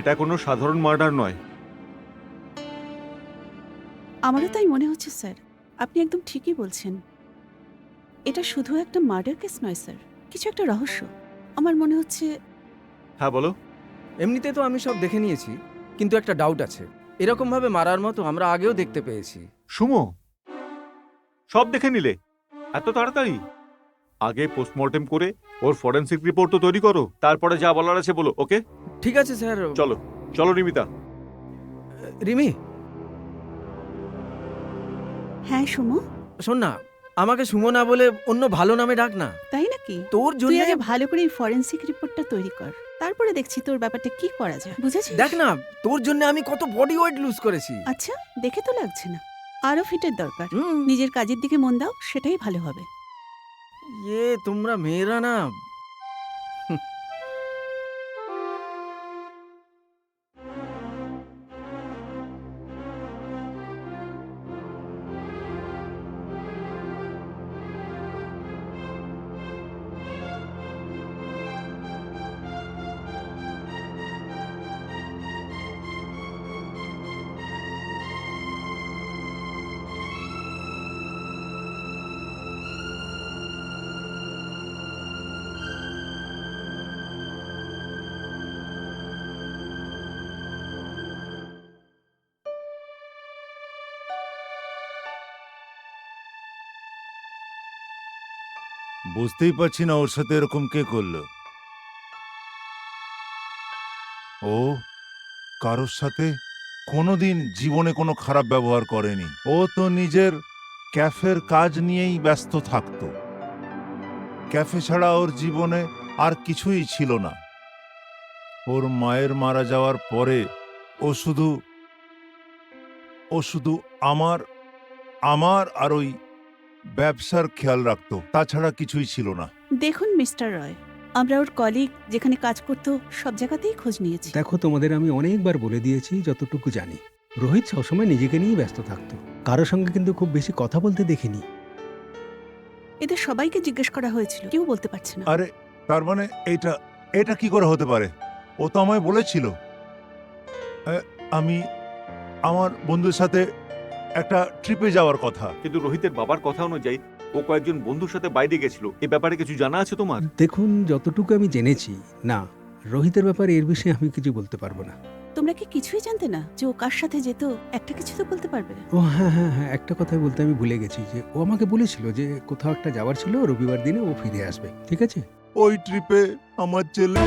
এটা কোনো সাধারণ মার্ডার নয়। আমারও তাই মনে হচ্ছে স্যার, আপনি একদম ঠিকই বলছেন। এটা শুধু একটা মার্ডার কেস নয় স্যার, কিছু একটা রহস্য। আমার মনে হচ্ছে হ্যাঁ বলো। এমনিতে তো আমি সব দেখে নিয়েছি, কিন্তু একটা ডাউট আছে। এরকম ভাবে মারার মতো আমরা আগেও দেখতে পেয়েছি। সুমো, সব দেখে নিলে এত তাড়াতাড়ি? আগে পোস্টমর্টেম করে ওর ফরেনসিক রিপোর্ট তো তৈরি করো, তারপরে যা বলার আছে বলো। ওকে ঠিক আছে স্যার। চলো চলো রিমিতা। রিমি, হ্যাঁ সুমো, শোন না, আমাকে সুমো না বলে অন্য ভালো নামে ডাক না। তাই নাকি? তোর তুই জন্য আগে ভালো করে এই ফরেনসিক রিপোর্টটা তৈরি কর, তারপরে দেখছি তোর ব্যাপারটা কি করা যায়, বুঝেছিস? দেখ না, তোর জন্য আমি কত বডি ওয়েট লুজ করেছি। আচ্ছা, দেখে তো লাগছে না। আরো ফিটের দরকার। হুম। নিজের কাজের দিকে মন দাও, সেটাই ভালো হবে। তোমরা মেয়েরা না। বুঝতেই পারছি না ওর সাথে এরকম কে করলো। ও কারোর সাথে কোনোদিন জীবনে কোনো খারাপ ব্যবহার করেনি। ও তো নিজের ক্যাফের কাজ নিয়েই ব্যস্ত থাকতো। ক্যাফে ছাড়া ওর জীবনে আর কিছুই ছিল না। ওর মায়ের মারা যাওয়ার পরে ও শুধু আমার আমার আর ওই ব্যবসার খেয়াল রাখতো, তাছাড়া কিছুই ছিল না। দেখুন মিস্টার রয়, আমরা ওর কলিগ যেখানে কাজ করতো সব জায়গাতেই খোঁজ নিয়েছি। দেখো, তোমাদের আমি অনেকবার বলে দিয়েছি যতটুকু জানি। রোহিত সবসময় নিজেকে নিয়েই ব্যস্ত থাকতো, কারোর সঙ্গে কিন্তু খুব বেশি কথা বলতে দেখিনি। এদের সবাইকে জিজ্ঞেস করা হয়েছিল, কেউ বলতে পারছে না। আরে তার মানে এটা কি করে হতে পারে? ও তো আমায় বলেছিল আমি আমার বন্ধুর সাথে একটা ট্রিপে যাওয়ার কথা। কিন্তু রোহিতের বাবার কথা অনুযায়ী ও কয়েকজন বন্ধুর সাথে বাইরে গেছিল। এ ব্যাপারে কিছু জানা আছে তোমার? দেখুন, যতটুকু আমি জেনেছি, না, রোহিতের ব্যাপারে এর বিষয়ে আমি কিছু বলতে পারবো না। তোমরা কি কিছুই জানতে না যে ও কার সাথে যেত? একটা কিছু তো বলতে পারবে। ও হ্যাঁ হ্যাঁ হ্যাঁ, একটা কথা বলতে আমি ভুলে গেছি, যে ও আমাকে বলেছিল যে কোথাও একটা যাওয়ার ছিল, রবিবার দিনে ও ফিরে আসবে। ঠিক আছে? ওই ট্রিপে আমার ছেলে